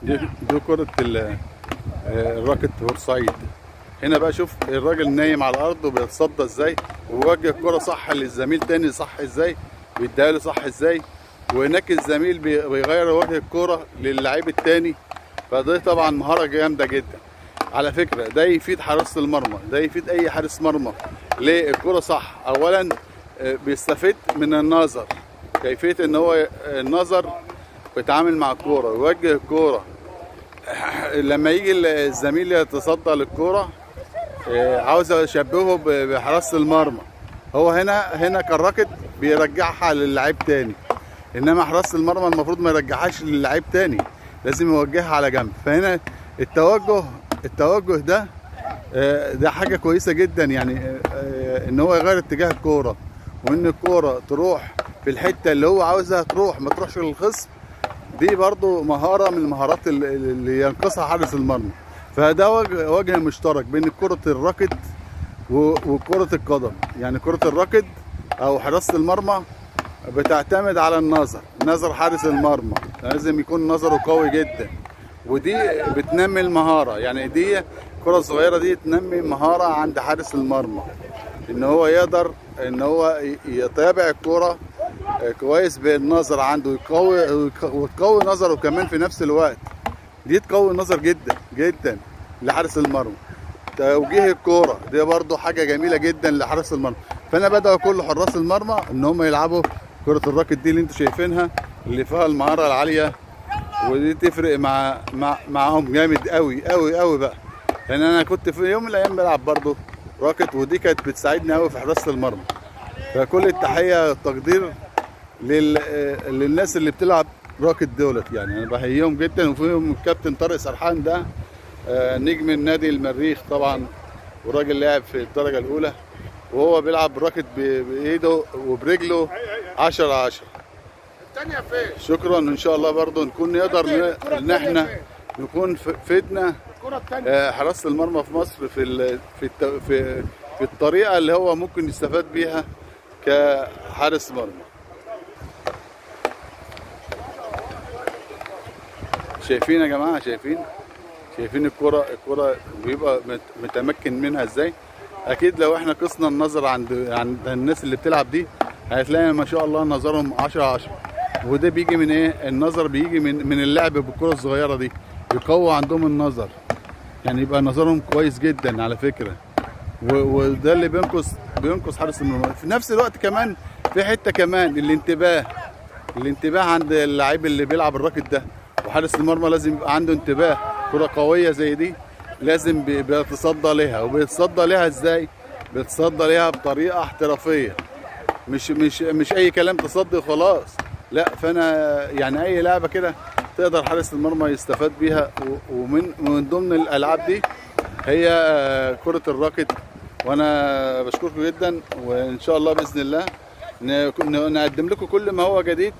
دي كرة الراكت بورسعيد. هنا بقى شوف الراجل نايم على الارض وبيتصدى ازاي، ووجه الكرة صح للزميل تاني صح ازاي، بيديها له صح ازاي، وهناك الزميل بيغير وجه الكرة للعيب التاني. فده طبعا مهارة جامدة جدا. على فكرة ده يفيد حراسة المرمى، ده يفيد اي حارس مرمى. ليه؟ الكرة صح. اولا بيستفيد من النظر، كيفية ان هو النظر بيتعامل مع الكورة ويوجه الكورة. لما يجي الزميل يتصدى للكورة عاوز اشبهه بحراسة المرمى. هو هنا كالراكت بيرجعها للعيب تاني، انما حراسة المرمى المفروض ما يرجعهاش للعيب تاني، لازم يوجهها على جنب. فهنا التوجه ده حاجة كويسة جدا، يعني ان هو يغير اتجاه الكورة، وان الكورة تروح في الحتة اللي هو عاوزها تروح، ما تروحش للخصم. دي برضو مهارة من المهارات اللي ينقصها حارس المرمى. فده وجه مشترك بين كرة الراكت وكرة القدم. يعني كرة الراكت او حراسة المرمى بتعتمد على نظر حارس المرمى، لازم يكون نظره قوي جدا، ودي بتنمي المهارة. يعني دي الكرة الصغيرة دي تنمي مهارة عند حارس المرمى، ان هو يقدر ان هو يتابع الكرة كويس بالنظر عنده، وتقوي نظره كمان في نفس الوقت. دي تقوي النظر جدا جدا لحارس المرمى. توجيه الكوره دي برضو حاجه جميله جدا لحارس المرمى. فانا بدعو كل حراس المرمى ان هم يلعبوا كره الراكت دي اللي انتوا شايفينها، اللي فيها المهاره العاليه، ودي تفرق معاهم جامد قوي قوي قوي بقى. لان انا كنت في يوم من الايام بلعب برضو راكت، ودي كانت بتساعدني قوي في حراسه المرمى. فكل التحيه والتقدير للناس اللي بتلعب راكت دولت، يعني انا بحييهم جدا. وفيهم الكابتن طارق سرحان، ده نجم النادي المريخ طبعا، وراجل لاعب في الدرجه الاولى، وهو بيلعب راكت بايده وبرجله 10/10. الثانيه فين؟ شكرا. ان شاء الله برضو نكون نقدر ان احنا نكون فدنا حراسه المرمى في مصر في الطريقه اللي هو ممكن يستفاد بيها كحارس مرمى. شايفين يا جماعه؟ شايفين الكرة بيبقى متمكن منها ازاي؟ اكيد لو احنا قصنا النظر عند الناس اللي بتلعب دي، هتلاقي ما شاء الله نظرهم 10/10. وده بيجي من ايه؟ النظر بيجي من اللعب بالكرة الصغيرة دي، بيقوي عندهم النظر، يعني يبقى نظرهم كويس جدا على فكرة. وده اللي بينقص حارس المرمى. في نفس الوقت كمان في حتة كمان، الانتباه عند اللاعب اللي بيلعب الراكت ده. وحارس المرمى لازم يبقى عنده انتباه. كرة قوية زي دي لازم بيتصدى لها. وبيتصدى لها ازاي؟ بيتصدى لها بطريقة احترافية، مش اي كلام تصدي وخلاص، لا. فانا يعني اي لعبة كده تقدر حارس المرمى يستفاد بيها. ومن ضمن الالعاب دي هي كرة الراكت. وانا بشكركم جدا، وان شاء الله باذن الله نقدم لكم كل ما هو جديد